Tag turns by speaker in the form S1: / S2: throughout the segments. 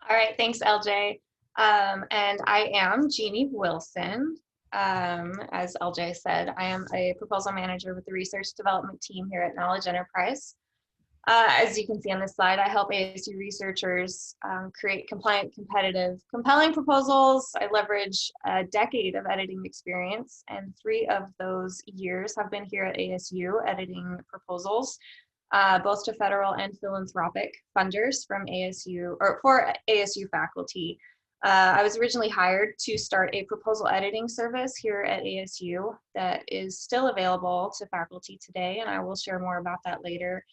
S1: All right, thanks, LJ. And I am Jeannie Wilson. As LJ said, I am a proposal manager with the research development team here at Knowledge Enterprise. As you can see on this slide, I help ASU researchers create compliant, competitive, compelling proposals. I leverage a decade of editing experience, and 3 of those years have been here at ASU editing proposals, both to federal and philanthropic funders from ASU or for ASU faculty. I was originally hired to start a proposal editing service here at ASU that is still available to faculty today, and I will share more about that later.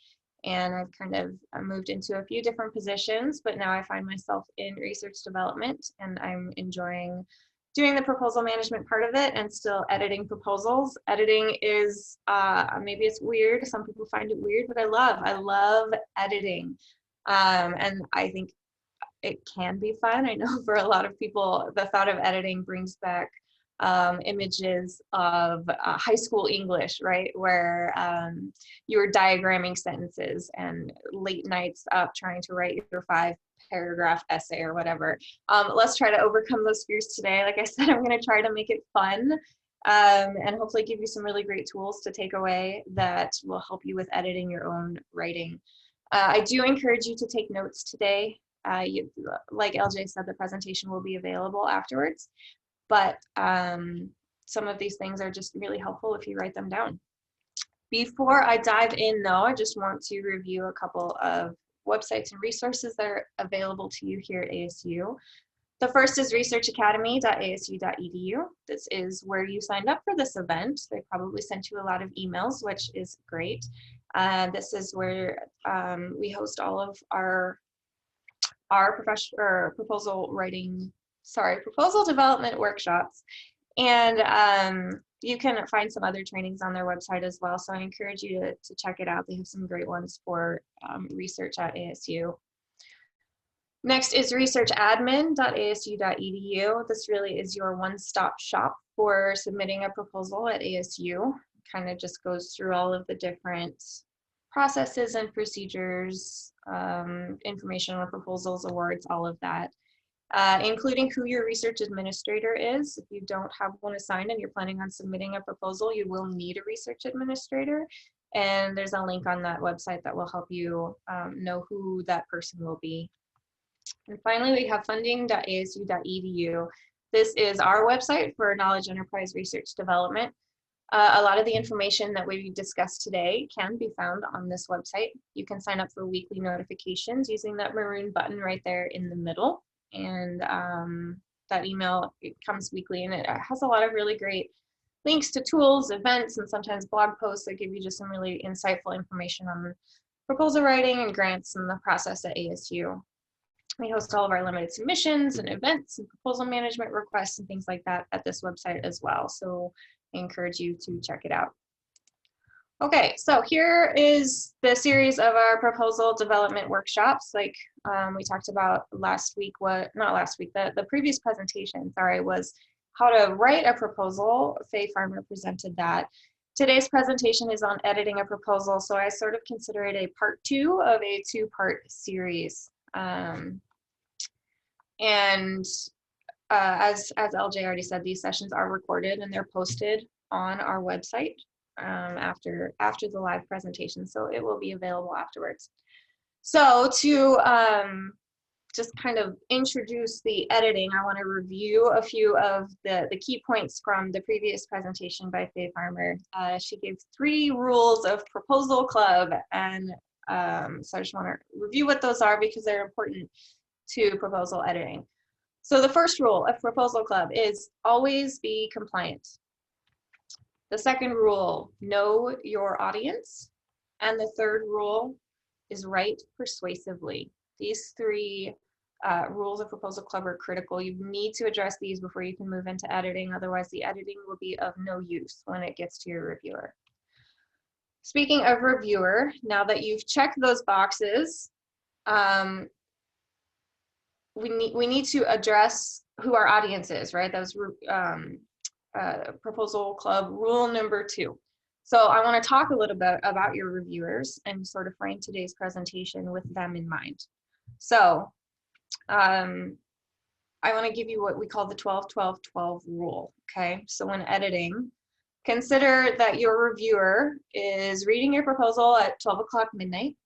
S1: And I've kind of moved into a few different positions, but now I find myself in research development, and I'm enjoying doing the proposal management part of it and still editing proposals. Editing is, maybe it's weird, some people find it weird, but I love editing. And I think it can be fun. I know for a lot of people, the thought of editing brings back images of high school English, right? Where you were diagramming sentences and late nights up trying to write your 5-paragraph essay or whatever. Let's try to overcome those fears today. Like I said, I'm going to try to make it fun and hopefully give you some really great tools to take away that will help you with editing your own writing. I do encourage you to take notes today. Like LJ said, the presentation will be available afterwards, but some of these things are just really helpful if you write them down. Before I dive in though, I just want to review a couple of websites and resources that are available to you here at ASU. The first is researchacademy.asu.edu. This is where you signed up for this event. They probably sent you a lot of emails, which is great. This is where we host all of our proposal development workshops. And you can find some other trainings on their website as well. So I encourage you to check it out. They have some great ones for research at ASU. Next is researchadmin.asu.edu. This really is your one-stop shop for submitting a proposal at ASU. Kind of just goes through all of the different processes and procedures, information on proposals, awards, all of that, including who your research administrator is. If you don't have one assigned and you're planning on submitting a proposal, you will need a research administrator. And there's a link on that website that will help you know who that person will be. And finally, we have funding.asu.edu. This is our website for Knowledge Enterprise Research Development. A lot of the information that we discussed today can be found on this website. You can sign up for weekly notifications using that maroon button right there in the middle. And that email, it comes weekly, and it has a lot of really great links to tools, events, and sometimes blog posts that give you just some really insightful information on proposal writing and grants and the process at ASU. We host all of our limited submissions and events and proposal management requests and things like that at this website as well. So I encourage you to check it out. Okay, so here is the series of our proposal development workshops. Like we talked about last week, the previous presentation, sorry, was how to write a proposal. Faye Farmer presented that. Today's presentation is on editing a proposal, so I sort of consider it a part 2 of a 2-part series. As LJ already said, these sessions are recorded and they're posted on our website after the live presentation, so it will be available afterwards. So to just kind of introduce the editing, I want to review a few of the key points from the previous presentation by Faye Farmer. She gave 3 rules of Proposal Club, and so I just want to review what those are because they're important to proposal editing. So the first rule of Proposal Club is always be compliant. The second rule, know your audience. And the third rule is write persuasively. These 3 rules of Proposal Club are critical. You need to address these before you can move into editing. Otherwise, the editing will be of no use when it gets to your reviewer. Speaking of reviewer, now that you've checked those boxes, we need to address who our audience is, right? That was Proposal Club rule number 2. So I want to talk a little bit about your reviewers and sort of frame today's presentation with them in mind. So I want to give you what we call the 12-12-12 rule. Okay, so when editing, consider that your reviewer is reading your proposal at 12 o'clock midnight.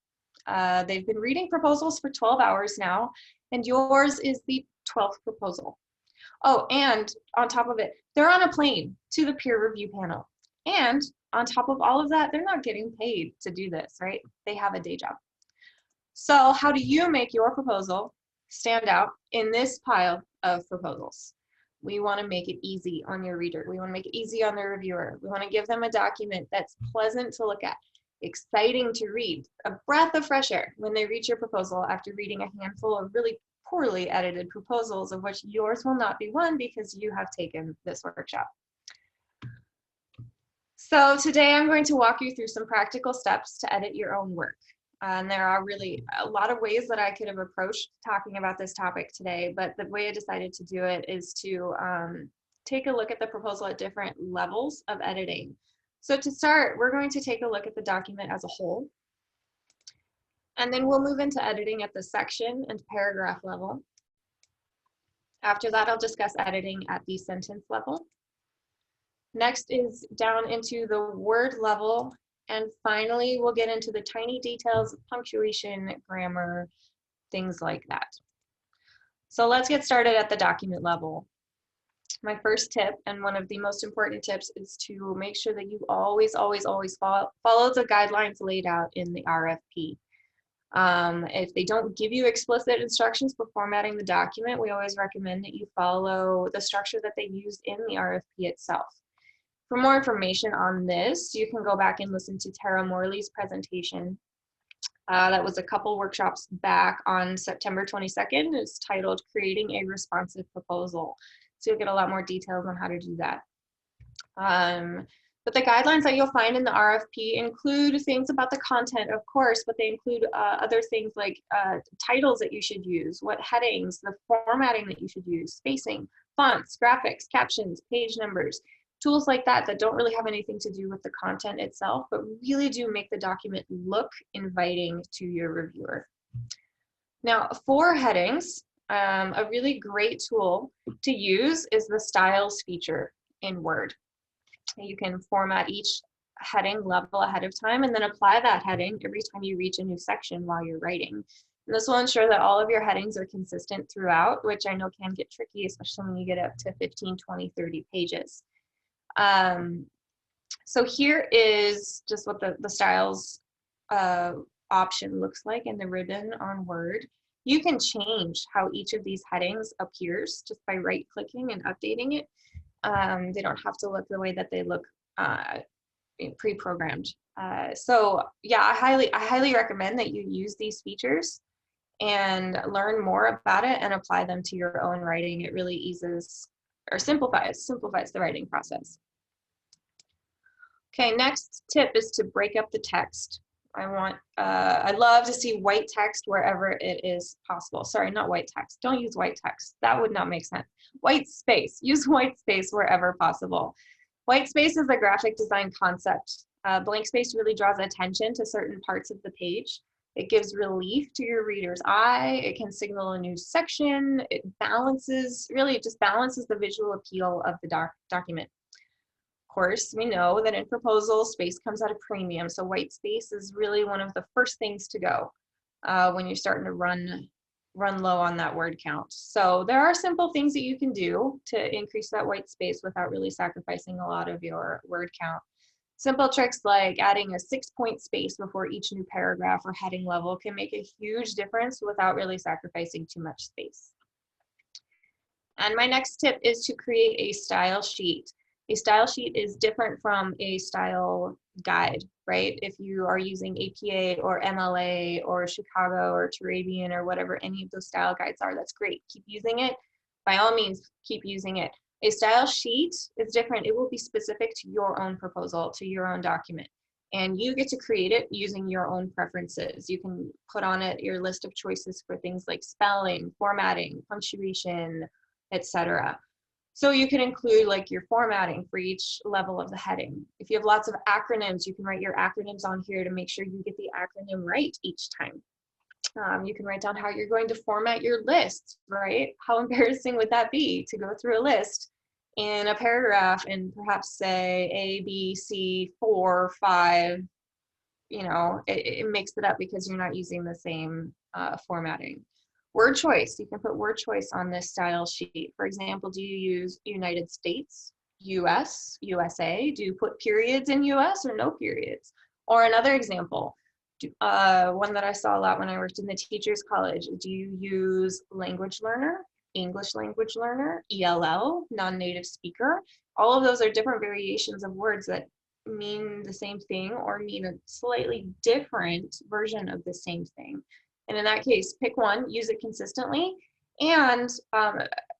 S1: They've been reading proposals for 12 hours now, and yours is the 12th proposal. Oh, and on top of it, they're on a plane to the peer review panel. And on top of all of that, they're not getting paid to do this, right? They have a day job. So how do you make your proposal stand out in this pile of proposals? We want to make it easy on your reader. We want to make it easy on the reviewer. We want to give them a document that's pleasant to look at, exciting to read, a breath of fresh air when they read your proposal after reading a handful of really poorly edited proposals, of which yours will not be one because you have taken this workshop. So today I'm going to walk you through some practical steps to edit your own work. And there are really a lot of ways that I could have approached talking about this topic today, but the way I decided to do it is to take a look at the proposal at different levels of editing. So to start, we're going to take a look at the document as a whole, and then we'll move into editing at the section and paragraph level. After that, I'll discuss editing at the sentence level. Next is down into the word level. And finally, we'll get into the tiny details of punctuation, grammar, things like that. So let's get started at the document level. My first tip, and one of the most important tips, is to make sure that you always follow the guidelines laid out in the RFP. If they don't give you explicit instructions for formatting the document, we always recommend that you follow the structure that they use in the RFP itself. For more information on this, you can go back and listen to Tara Morley's presentation. That was a couple workshops back on September 22nd. It's titled Creating a Responsive Proposal. So you'll get a lot more details on how to do that. But the guidelines that you'll find in the RFP include things about the content, of course, but they include other things like titles that you should use, what headings, the formatting that you should use, spacing, fonts, graphics, captions, page numbers, tools like that that don't really have anything to do with the content itself, but really do make the document look inviting to your reviewer. Now, for headings, a really great tool to use is the styles feature in Word. You can format each heading level ahead of time and then apply that heading every time you reach a new section while you're writing. And this will ensure that all of your headings are consistent throughout, which I know can get tricky, especially when you get up to 15, 20, 30 pages. So here is just what the styles option looks like in the ribbon on Word. You can change how each of these headings appears just by right-clicking and updating it. They don't have to look the way that they look pre-programmed. So yeah, I highly recommend that you use these features and learn more about it and apply them to your own writing. It really eases or simplifies the writing process. Okay, next tip is to break up the text. I love to see white text wherever it is possible. Sorry, not white text. Don't use white text. That would not make sense. White space. Use white space wherever possible. White space is a graphic design concept. Blank space really draws attention to certain parts of the page. It gives relief to your reader's eye. It can signal a new section. It just balances the visual appeal of the document. Of course, we know that in proposals, space comes at a premium. So white space is really one of the first things to go when you're starting to run low on that word count. So there are simple things that you can do to increase that white space without really sacrificing a lot of your word count. Simple tricks like adding a 6-point space before each new paragraph or heading level can make a huge difference without really sacrificing too much space. And my next tip is to create a style sheet. A style sheet is different from a style guide, right? If you are using APA or MLA or Chicago or Turabian or whatever any of those style guides are, that's great. Keep using it. By all means, keep using it. A style sheet is different. It will be specific to your own proposal, to your own document. And you get to create it using your own preferences. You can put on it your list of choices for things like spelling, formatting, punctuation, etc. So you can include like your formatting for each level of the heading. If you have lots of acronyms, you can write your acronyms on here to make sure you get the acronym right each time. You can write down how you're going to format your list, right? How embarrassing would that be to go through a list in a paragraph and perhaps say A, B, C, 4, 5, it makes it up because you're not using the same formatting. Word choice, you can put word choice on this style sheet. For example, do you use United States, US, USA? Do you put periods in US or no periods? Or another example, one that I saw a lot when I worked in the Teachers College, do you use language learner, English language learner, ELL, non-native speaker? All of those are different variations of words that mean the same thing or mean a slightly different version of the same thing. And in that case, pick one, use it consistently, and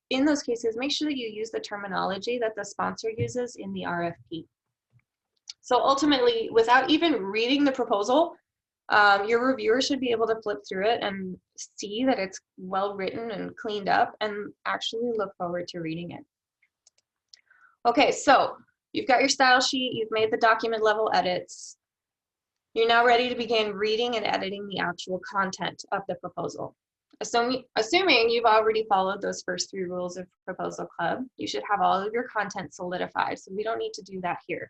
S1: in those cases, make sure that you use the terminology that the sponsor uses in the RFP. So ultimately, without even reading the proposal, your reviewer should be able to flip through it and see that it's well written and cleaned up and actually look forward to reading it. Okay, so you've got your style sheet, you've made the document level edits. You're now ready to begin reading and editing the actual content of the proposal. Assuming you've already followed those first 3 rules of Proposal Club, you should have all of your content solidified, so we don't need to do that here.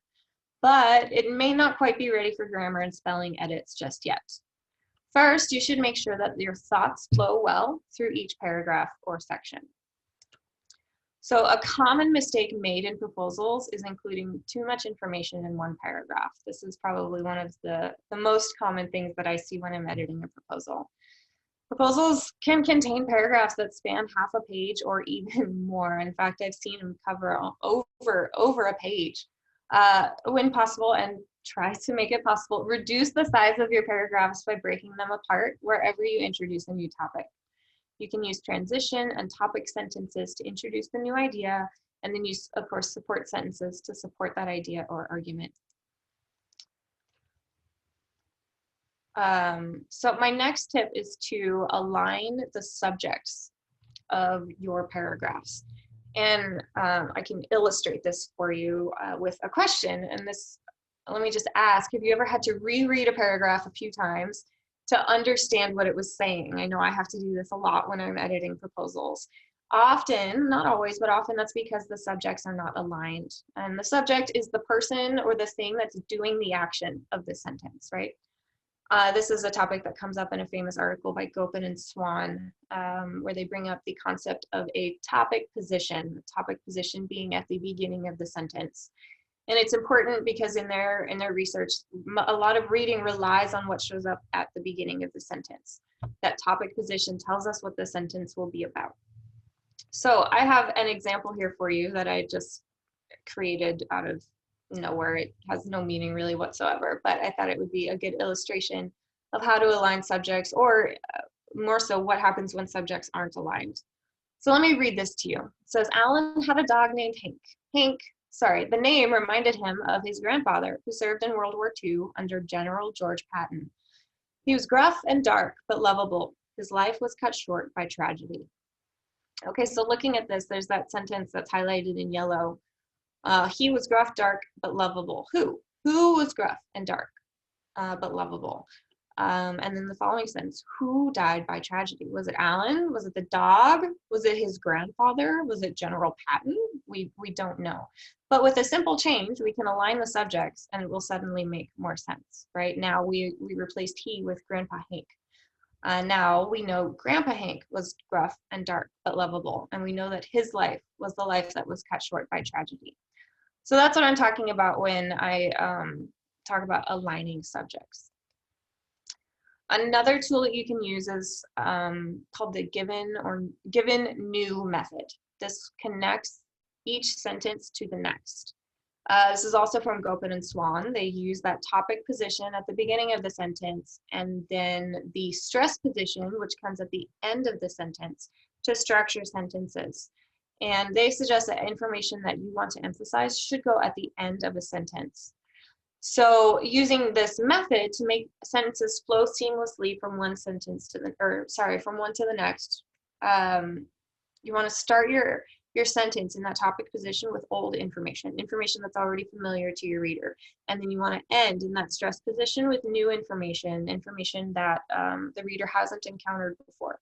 S1: But it may not quite be ready for grammar and spelling edits just yet. First, you should make sure that your thoughts flow well through each paragraph or section. So a common mistake made in proposals is including too much information in one paragraph. This is probably one of the most common things that I see when I'm editing a proposal. Proposals can contain paragraphs that span half a page or even more. In fact, I've seen them cover over a page. When possible, and try to make it possible, reduce the size of your paragraphs by breaking them apart wherever you introduce a new topic. You can use transition and topic sentences to introduce the new idea, and then use, of course, support sentences to support that idea or argument. So my next tip is to align the subjects of your paragraphs. And I can illustrate this for you with a question. And this, let me just ask, have you ever had to reread a paragraph a few times to understand what it was saying? I know I have to do this a lot when I'm editing proposals. Often, not always, but often that's because the subjects are not aligned. And the subject is the person or the thing that's doing the action of the sentence, right? This is a topic that comes up in a famous article by Gopin and Swan, where they bring up the concept of a topic position being at the beginning of the sentence. And it's important because in their research, a lot of reading relies on what shows up at the beginning of the sentence. That topic position tells us what the sentence will be about. So I have an example here for you that I just created out of nowhere. It has no meaning really whatsoever, but I thought it would be a good illustration of how to align subjects, or more so what happens when subjects aren't aligned. So let me read this to you. It says, Alan had a dog named Hank. The name reminded him of his grandfather, who served in World War II under General George Patton. He was gruff and dark, but lovable. His life was cut short by tragedy. Okay, so looking at this, there's that sentence that's highlighted in yellow. He was gruff, dark, but lovable. Who? Who was gruff and dark, but lovable? And then the following sentence, who died by tragedy? Was it Alan? Was it the dog? Was it his grandfather? Was it General Patton? We don't know. But with a simple change, we can align the subjects and it will suddenly make more sense, right? Now we replaced he with Grandpa Hank. Now we know Grandpa Hank was gruff and dark, but lovable. And we know that his life was the life that was cut short by tragedy. So that's what I'm talking about when I talk about aligning subjects. Another tool that you can use is called the given new method. This connects each sentence to the next. This is also from Gopin and Swan. They use that topic position at the beginning of the sentence and then the stress position, which comes at the end of the sentence, to structure sentences. And they suggest that information that you want to emphasize should go at the end of a sentence. So using this method to make sentences flow seamlessly from one sentence to from one to the next, you want to start your your sentence in that topic position with old information, information that's already familiar to your reader. And then you want to end in that stress position with new information, information that the reader hasn't encountered before.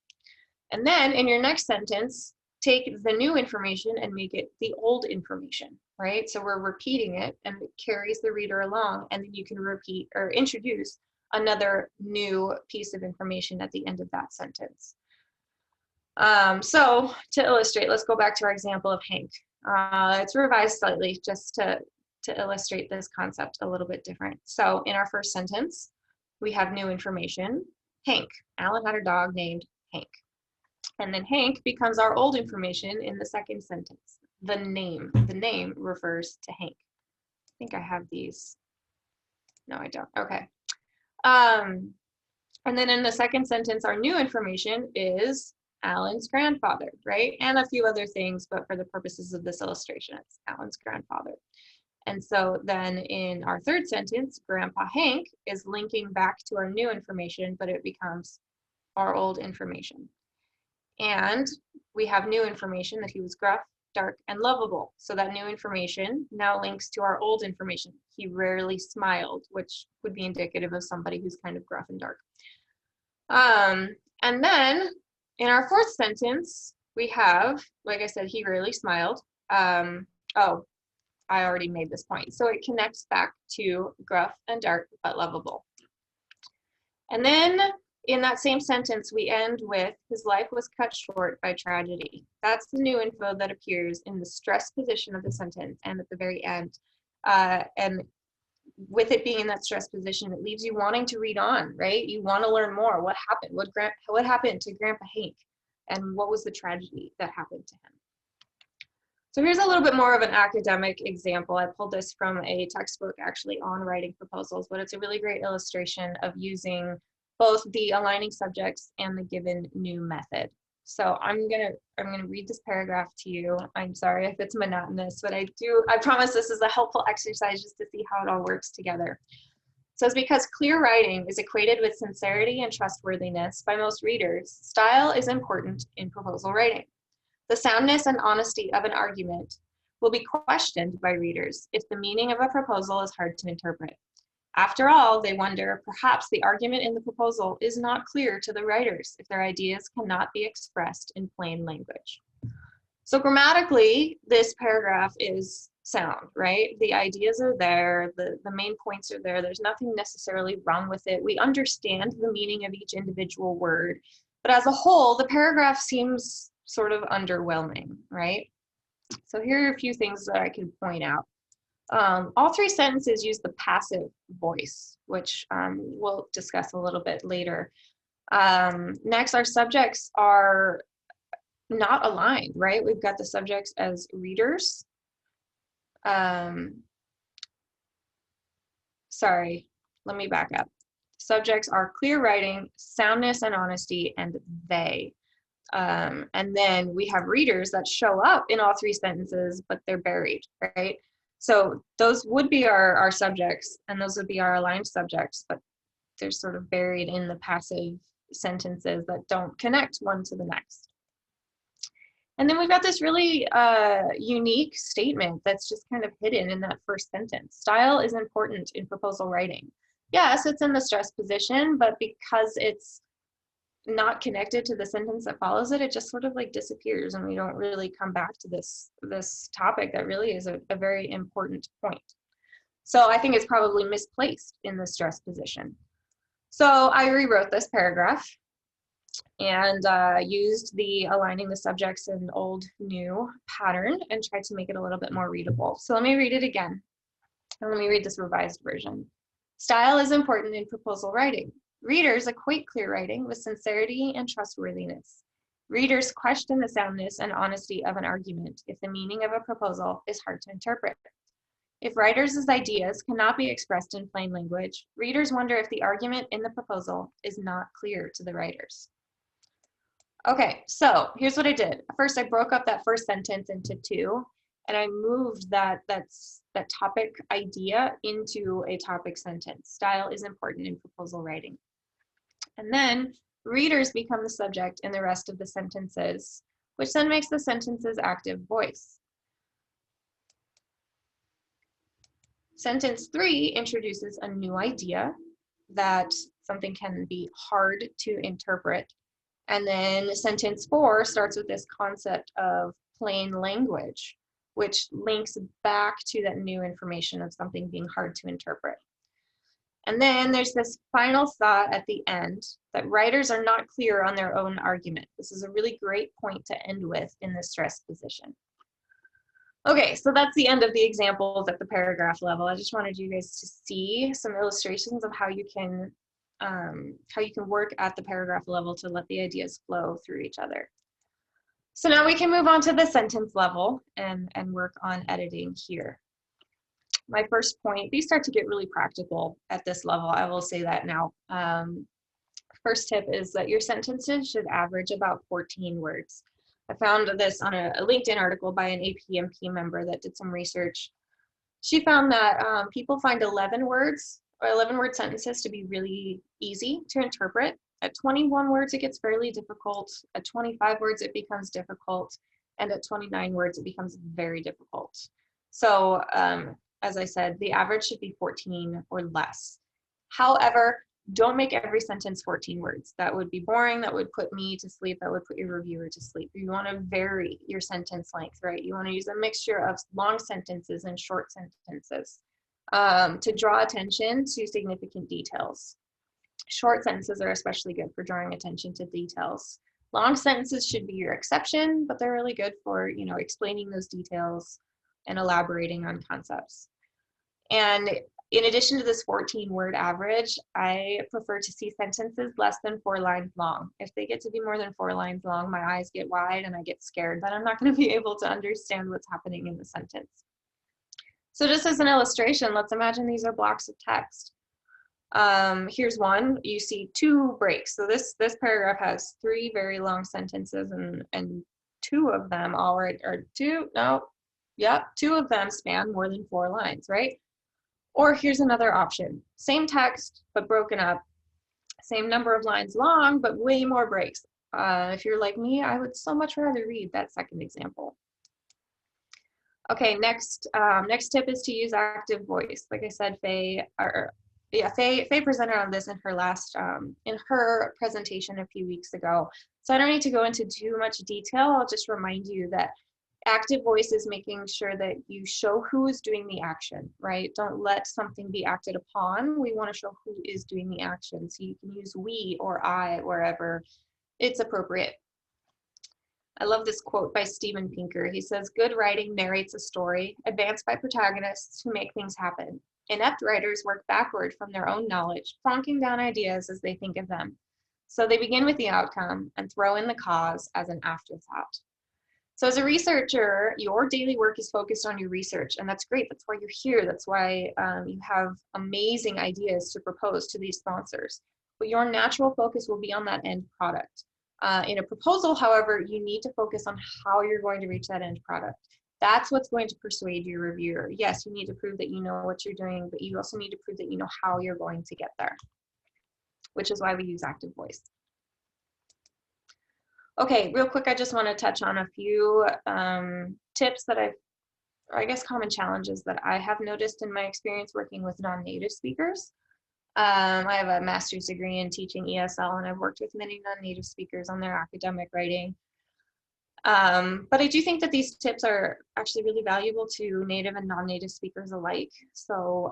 S1: And then in your next sentence, take the new information and make it the old information, right? So we're repeating it and it carries the reader along, and then you can repeat or introduce another new piece of information at the end of that sentence. So to illustrate, let's go back to our example of Hank. It's revised slightly just to illustrate this concept a little bit different. So in our first sentence, we have new information, Hank. Alan had a dog named Hank. And then Hank becomes our old information in the second sentence. The name refers to Hank. I think I have these. No, I don't. Okay. And then in the second sentence, our new information is Alan's grandfather, right? And a few other things, but for the purposes of this illustration, it's Alan's grandfather. And so then in our third sentence, Grandpa Hank is linking back to our new information, but it becomes our old information. And we have new information that he was gruff, dark, and lovable. So that new information now links to our old information. He rarely smiled, which would be indicative of somebody who's kind of gruff and dark. And then in our fourth sentence, we have, like I said, he rarely smiled. Oh, I already made this point. So it connects back to gruff and dark, but lovable. And then in that same sentence, we end with, his life was cut short by tragedy. That's the new info that appears in the stress position of the sentence and at the very end. And with it being in that stress position, it leaves you wanting to read on, right? You want to learn more. What happened? What happened to Grandpa Hank? And what was the tragedy that happened to him? So here's a little bit more of an academic example. I pulled this from a textbook actually on writing proposals, but it's a really great illustration of using both the aligning subjects and the given new method. So I'm gonna read this paragraph to you. I'm sorry if it's monotonous, but I promise this is a helpful exercise just to see how it all works together. So it's because clear writing is equated with sincerity and trustworthiness by most readers, style is important in proposal writing. The soundness and honesty of an argument will be questioned by readers if the meaning of a proposal is hard to interpret. After all, they wonder, perhaps the argument in the proposal is not clear to the writers if their ideas cannot be expressed in plain language. So grammatically, this paragraph is sound, right? The ideas are there, the main points are there, there's nothing necessarily wrong with it. We understand the meaning of each individual word, but as a whole, the paragraph seems sort of underwhelming, right? So here are a few things that I can point out. All three sentences use the passive voice, which we'll discuss a little bit later. Next, our subjects are not aligned, right? We've got the subjects as readers. Sorry, let me back up. Subjects are clear writing, soundness and honesty, and they. And then we have readers that show up in all three sentences, but they're buried, right? So those would be our subjects, and those would be our aligned subjects, but they're sort of buried in the passive sentences that don't connect one to the next. And then we've got this really unique statement that's just kind of hidden in that first sentence. Style is important in proposal writing. Yes, it's in the stress position, but because it's not connected to the sentence that follows it, it just sort of like disappears, and we don't really come back to this topic that really is a very important point. So I think it's probably misplaced in the stress position. So I rewrote this paragraph and used the aligning the subjects in old new pattern and tried to make it a little bit more readable. So let me read it again, and let me read this revised version. Style is important in proposal writing. Readers equate clear writing with sincerity and trustworthiness. Readers question the soundness and honesty of an argument if the meaning of a proposal is hard to interpret. If writers' ideas cannot be expressed in plain language, readers wonder if the argument in the proposal is not clear to the writers. Okay, so here's what I did. First, I broke up that first sentence into two, and I moved that topic idea into a topic sentence. Style is important in proposal writing. And then readers become the subject in the rest of the sentences which then makes the sentence's active voice. Sentence 3 introduces a new idea that something can be hard to interpret. And then sentence 4 starts with this concept of plain language, which links back to that new information of something being hard to interpret. And then there's this final thought at the end that writers are not clear on their own argument. This is a really great point to end with in the stress position. Okay, so that's the end of the examples at the paragraph level. I just wanted you guys to see some illustrations of how you can work at the paragraph level to let the ideas flow through each other. So now we can move on to the sentence level and work on editing here. My first point, these start to get really practical at this level. I will say that now. First tip is that your sentences should average about 14 words. I found this on a LinkedIn article by an APMP member that did some research. She found that people find 11 words or 11-word sentences to be really easy to interpret. At 21 words, it gets fairly difficult. At 25 words, it becomes difficult. And at 29 words, it becomes very difficult. So as I said, the average should be 14 or less. However, don't make every sentence 14 words. That would be boring. That would put me to sleep. That would put your reviewer to sleep. You want to vary your sentence length, right? You want to use a mixture of long sentences and short sentences to draw attention to significant details. Short sentences are especially good for drawing attention to details. Long sentences should be your exception, but they're really good for, explaining those details and elaborating on concepts. And in addition to this 14-word average, I prefer to see sentences less than 4 lines long. If they get to be more than 4 lines long, my eyes get wide and I get scared that I'm not going to be able to understand what's happening in the sentence. So just as an illustration, let's imagine these are blocks of text. Here's one. You see 2 breaks. So this paragraph has 3 very long sentences, and 2 of them two of them span more than 4 lines, right? Or here's another option. Same text, but broken up. Same number of lines long, but way more breaks. If you're like me, I would so much rather read that second example. Okay, next tip is to use active voice. Like I said, Faye presented on this in her last in her presentation a few weeks ago. So I don't need to go into too much detail. I'll just remind you that active voice is making sure that you show who is doing the action, right? Don't let something be acted upon. We want to show who is doing the action. So you can use we or I wherever it's appropriate. I love this quote by Steven Pinker. He says, "Good writing narrates a story advanced by protagonists who make things happen. Inept writers work backward from their own knowledge, plonking down ideas as they think of them. So they begin with the outcome and throw in the cause as an afterthought." So as a researcher, your daily work is focused on your research, and that's great. That's why you're here. That's why you have amazing ideas to propose to these sponsors. But your natural focus will be on that end product. In a proposal, however, you need to focus on how you're going to reach that end product. That's what's going to persuade your reviewer. Yes, you need to prove that you know what you're doing, but you also need to prove that you know how you're going to get there, which is why we use active voice. Okay, real quick, I just want to touch on a few tips that common challenges that I have noticed in my experience working with non-native speakers. I have a master's degree in teaching ESL, and I've worked with many non-native speakers on their academic writing. But I do think that these tips are actually really valuable to native and non-native speakers alike. So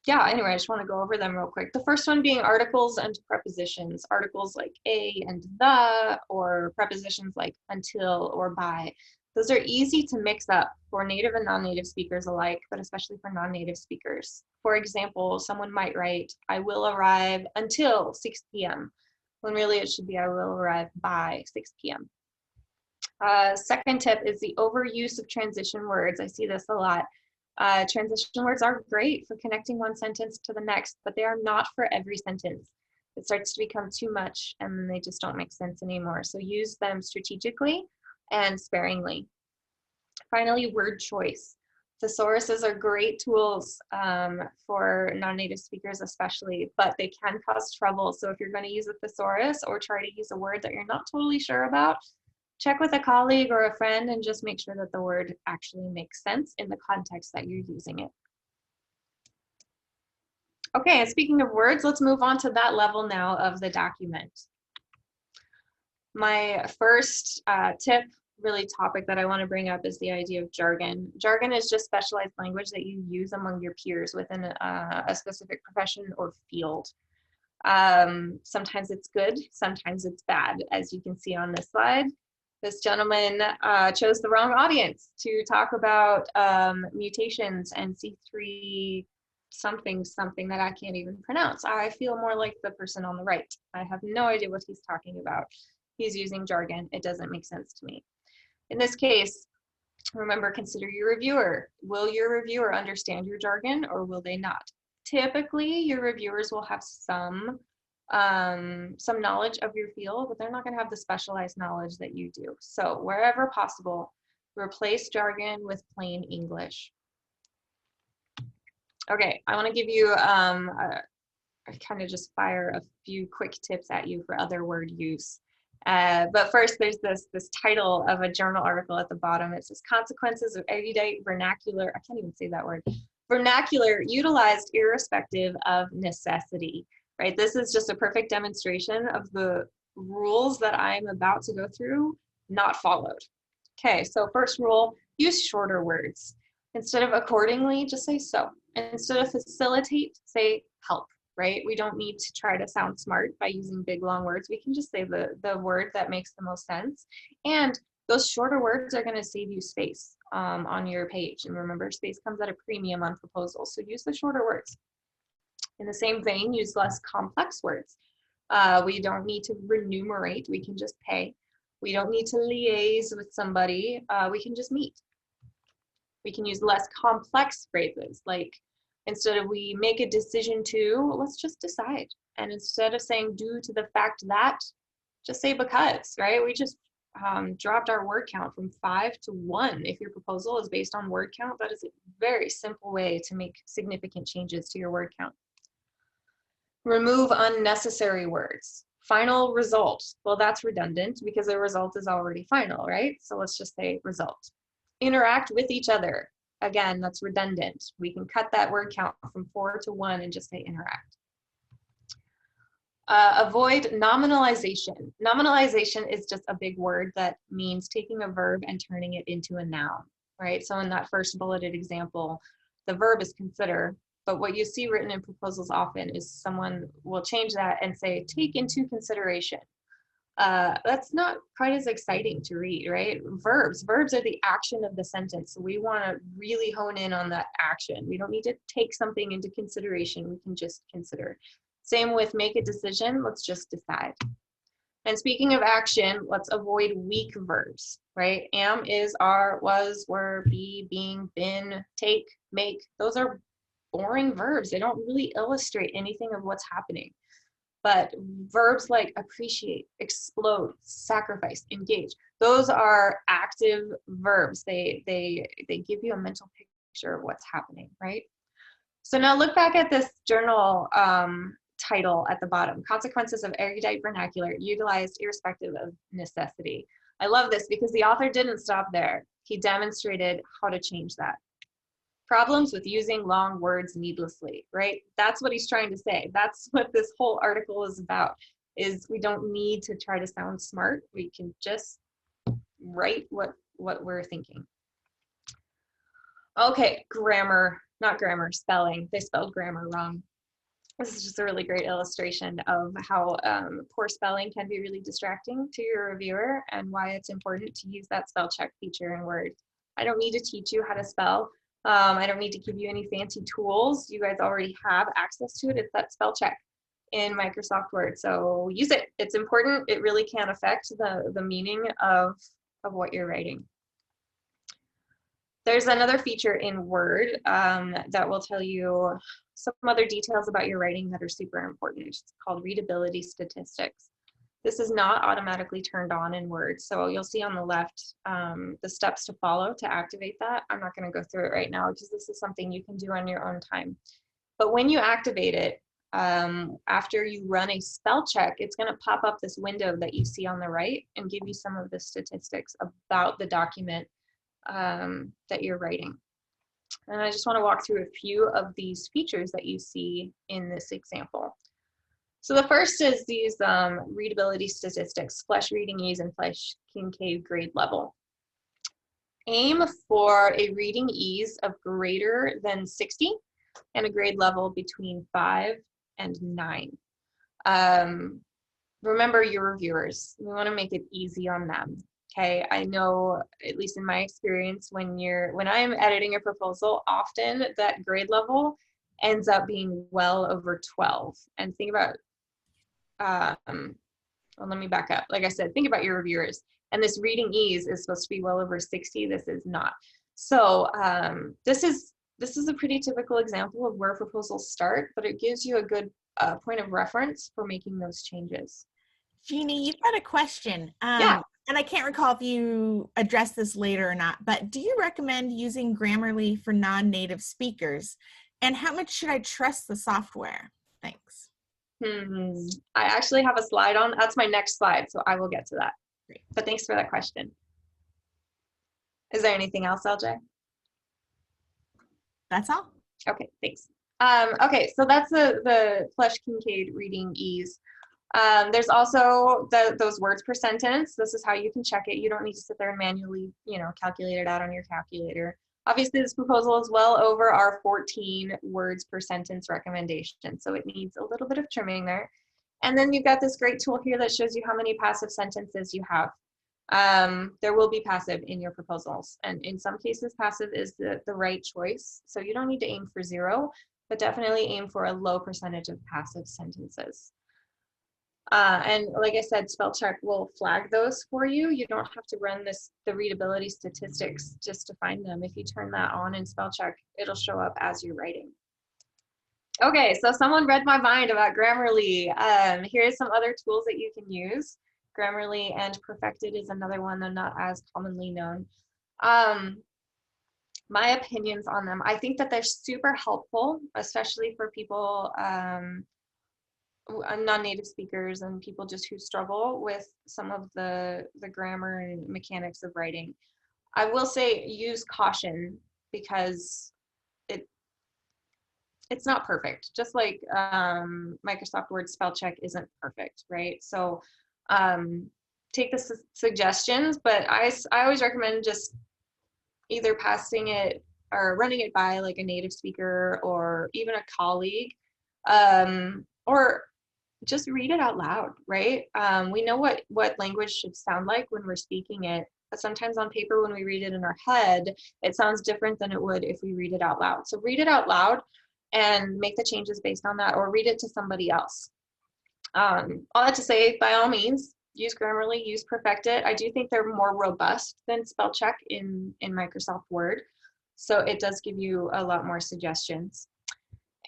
S1: yeah, anyway, I just want to go over them real quick. The first one being articles and prepositions. Articles like a and the, or prepositions like until or by. Those are easy to mix up for native and non-native speakers alike, but especially for non-native speakers. For example, someone might write, "I will arrive until 6 p.m." when really it should be, "I will arrive by 6 p.m. Second tip is the overuse of transition words. I see this a lot. Transition words are great for connecting one sentence to the next, but they are not for every sentence. It starts to become too much and then they just don't make sense anymore. So use them strategically and sparingly. Finally, word choice. Thesauruses are great tools for non-native speakers especially, but they can cause trouble. So if you're going to use a thesaurus or try to use a word that you're not totally sure about, check with a colleague or a friend and just make sure that the word actually makes sense in the context that you're using it. Okay, and speaking of words, let's move on to that level now of the document. My first tip, really topic that I want to bring up is the idea of jargon. Jargon is just specialized language that you use among your peers within a specific profession or field. Sometimes it's good, sometimes it's bad. As you can see on this slide, this gentleman chose the wrong audience to talk about mutations and C3 something that I can't even pronounce. I feel more like the person on the right. I have no idea what he's talking about. He's using jargon. It doesn't make sense to me. In this case, remember, consider your reviewer. Will your reviewer understand your jargon or will they not? Typically, your reviewers will have some knowledge of your field, but they're not going to have the specialized knowledge that you do. So wherever possible, replace jargon with plain English. Okay, I want to give you I kind of just fire a few quick tips at you for other word use. But first, there's this title of a journal article at the bottom. It says consequences of erudite vernacular. I can't even say that word. Vernacular utilized irrespective of necessity, right? This is just a perfect demonstration of the rules that I'm about to go through not followed. Okay, so first rule, use shorter words. Instead of accordingly, just say so. And instead of facilitate, say help, right? We don't need to try to sound smart by using big, long words. We can just say the word that makes the most sense. And those shorter words are going to save you space on your page. And remember, space comes at a premium on proposals. So use the shorter words. In the same vein, use less complex words. We don't need to remunerate. We can just pay. We don't need to liaise with somebody. We can just meet. We can use less complex phrases, like instead of we make a decision to, let's just decide. And instead of saying due to the fact that, just say because, right? We just dropped our word count from 5 to 1. If your proposal is based on word count, that is a very simple way to make significant changes to your word count. Remove unnecessary words. Final result. Well, that's redundant because the result is already final, right? So let's just say result. Interact with each other. Again, that's redundant. We can cut that word count from 4 to 1 and just say interact. Avoid nominalization. Nominalization is just a big word that means taking a verb and turning it into a noun, right? So in that first bulleted example, the verb is consider, but what you see written in proposals often is someone will change that and say take into consideration. That's not quite as exciting to read, right? Verbs are the action of the sentence. So we want to really hone in on that action. We don't need to take something into consideration. We can just consider. Same with make a decision. Let's just decide. And speaking of action, let's avoid weak verbs, right? Am, is, are, was, were, be, being, been, take, make. Those are boring verbs. They don't really illustrate anything of what's happening. But verbs like appreciate, explode, sacrifice, engage, those are active verbs. They give you a mental picture of what's happening, right? So now look back at this journal title at the bottom, consequences of erudite vernacular utilized irrespective of necessity. I love this because the author didn't stop there. He demonstrated how to change that. Problems with using long words needlessly, right? That's what he's trying to say. That's what this whole article is about, is we don't need to try to sound smart. We can just write what we're thinking. Okay, grammar, not grammar, spelling. They spelled grammar wrong. This is just a really great illustration of how poor spelling can be really distracting to your reviewer and why it's important to use that spell check feature in Word. I don't need to teach you how to spell. I don't need to give you any fancy tools. You guys already have access to it. It's that spell check in Microsoft Word. So use it. It's important. It really can affect the meaning of what you're writing. There's another feature in Word that will tell you some other details about your writing that are super important. It's called readability statistics. This is not automatically turned on in Word. So you'll see on the left the steps to follow to activate that. I'm not going to go through it right now because this is something you can do on your own time. But when you activate it, After you run a spell check, it's going to pop up this window that you see on the right and give you some of the statistics about the document that you're writing. And I just want to walk through a few of these features that you see in this example. So the first is these readability statistics, Flesch reading ease and Flesch Kincaid grade level. Aim for a reading ease of greater than 60 and a grade level between 5 and 9. Remember your reviewers. We want to make it easy on them. Okay, I know, at least in my experience, when I'm editing a proposal, often that grade level ends up being well over 12. And think about, well, let me back up. Like I said, think about your reviewers. And this reading ease is supposed to be well over 60. This is not. So this is a pretty typical example of where proposals start, but it gives you a good point of reference for making those changes.
S2: Jeannie, you've got a question.
S1: Yeah.
S2: And I can't recall if you addressed this later or not, but do you recommend using Grammarly for non-native speakers? And how much should I trust the software? Thanks.
S1: I actually have a slide on, that's my next slide, so I will get to that.
S2: Great.
S1: But thanks for that question. Is there anything else, LJ?
S2: That's all.
S1: Okay, thanks. Okay, so that's the Flesch Kincaid reading ease. There's also those words per sentence. This is how you can check it. You don't need to sit there and manually, calculate it out on your calculator. Obviously, this proposal is well over our 14 words per sentence recommendation, so it needs a little bit of trimming there. And then you've got this great tool here that shows you how many passive sentences you have. There will be passive in your proposals, and in some cases, passive is the right choice. So you don't need to aim for 0, but definitely aim for a low percentage of passive sentences. And like I said, spell check will flag those for you. You don't have to run the readability statistics just to find them. If you turn that on in spell check, it'll show up as you're writing. Okay, so someone read my mind about Grammarly. Here's some other tools that you can use. Grammarly and Perfected is another one, though not as commonly known. My opinions on them, I think that they're super helpful, especially for people, non-native speakers and people just who struggle with some of the grammar and mechanics of writing. I will say use caution because it's not perfect. Just like Microsoft Word spell check isn't perfect, right? So take the suggestions, but I always recommend just either passing it or running it by like a native speaker or even a colleague, or just read it out loud, right? We know what language should sound like when we're speaking it, but sometimes on paper when we read it in our head, it sounds different than it would if we read it out loud. So read it out loud and make the changes based on that, or read it to somebody else. All that to say, by all means, use Grammarly, use Perfected. I do think they're more robust than spell check in Microsoft Word. So it does give you a lot more suggestions.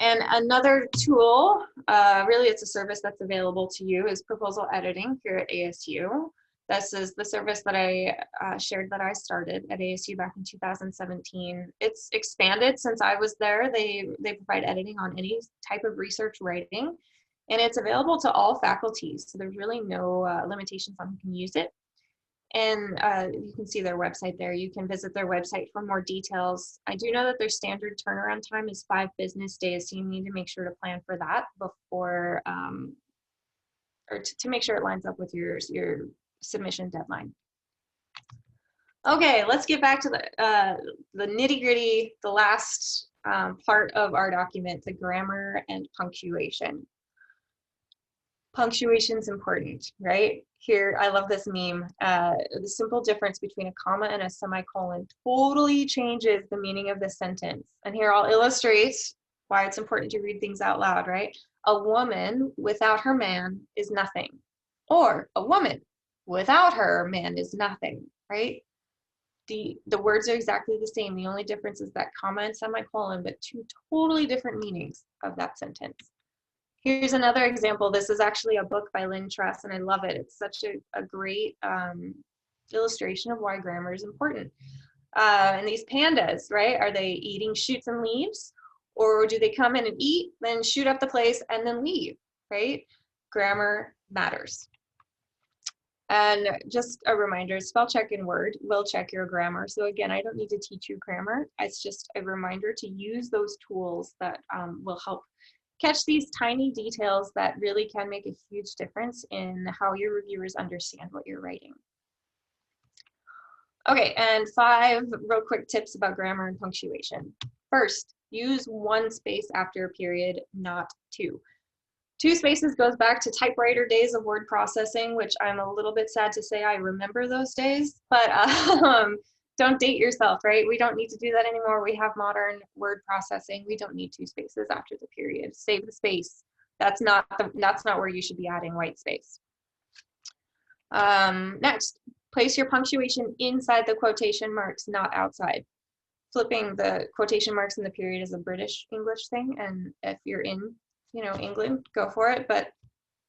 S1: And another tool, really it's a service that's available to you, is proposal editing here at ASU. This is the service that I shared that I started at ASU back in 2017. It's expanded since I was there. They provide editing on any type of research writing, and it's available to all faculties. So there's really no limitations on who can use it. And you can see their website there. You can visit their website for more details. I do know that their standard turnaround time is 5 business days, so you need to make sure to plan for that before, or to make sure it lines up with your submission deadline. Okay, let's get back to the nitty-gritty, the last part of our document, the grammar and punctuation. Punctuation's important, right? Here, I love this meme. The simple difference between a comma and a semicolon totally changes the meaning of the sentence. And here I'll illustrate why it's important to read things out loud, right? A woman without her man is nothing. Or a woman without her man is nothing, right? The words are exactly the same. The only difference is that comma and semicolon, but 2 totally different meanings of that sentence. Here's another example. This is actually a book by Lynn Truss, and I love it. It's such a great illustration of why grammar is important. And these pandas, right? Are they eating shoots and leaves, Or do they come in and eat, then shoot up the place and then leave, right? Grammar matters. And just a reminder, spell check in Word will check your grammar. So again, I don't need to teach you grammar. It's just a reminder to use those tools that will help catch these tiny details that really can make a huge difference in how your reviewers understand what you're writing. Okay, and 5 real quick tips about grammar and punctuation. First, use 1 space after a period, not 2. 2 spaces goes back to typewriter days of word processing, which I'm a little bit sad to say I remember those days, but don't date yourself, right? We don't need to do that anymore. We have modern word processing. We don't need 2 spaces after the period. Save the space. That's not where you should be adding white space. Next, place your punctuation inside the quotation marks, not outside. Flipping the quotation marks in the period is a British English thing, and if you're in England, go for it, but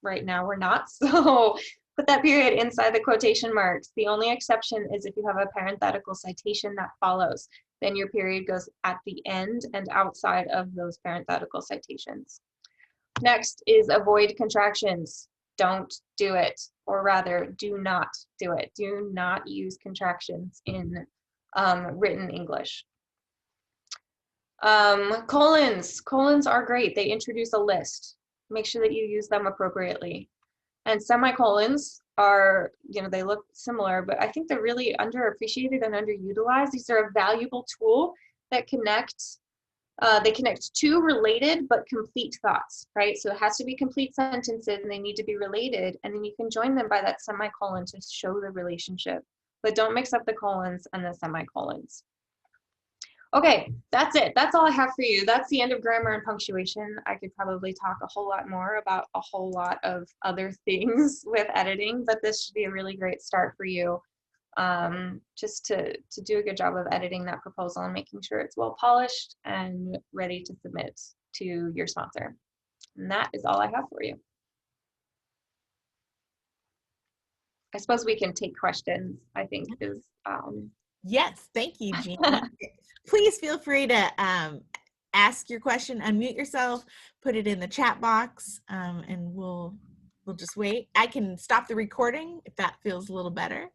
S1: right now we're not. So put that period inside the quotation marks. The only exception is if you have a parenthetical citation that follows, then your period goes at the end and outside of those parenthetical citations. Next is avoid contractions. Don't do it, or rather, do not do it. Do not use contractions in written English. Colons are great. They introduce a list. Make sure that you use them appropriately. And semicolons are, they look similar, but I think they're really underappreciated and underutilized. These are a valuable tool that they connect 2 related but complete thoughts, right? So it has to be complete sentences and they need to be related, and then you can join them by that semicolon to show the relationship. But don't mix up the colons and the semicolons. Okay, that's it. That's all I have for you. That's the end of grammar and punctuation. I could probably talk a whole lot more about a whole lot of other things with editing, but this should be a really great start for you, just to do a good job of editing that proposal and making sure it's well polished and ready to submit to your sponsor. And that is all I have for you. I suppose we can take questions, I think is
S2: Yes, thank you, Jeannie. Please feel free to ask your question, unmute yourself, put it in the chat box, and we'll just wait. I can stop the recording if that feels a little better.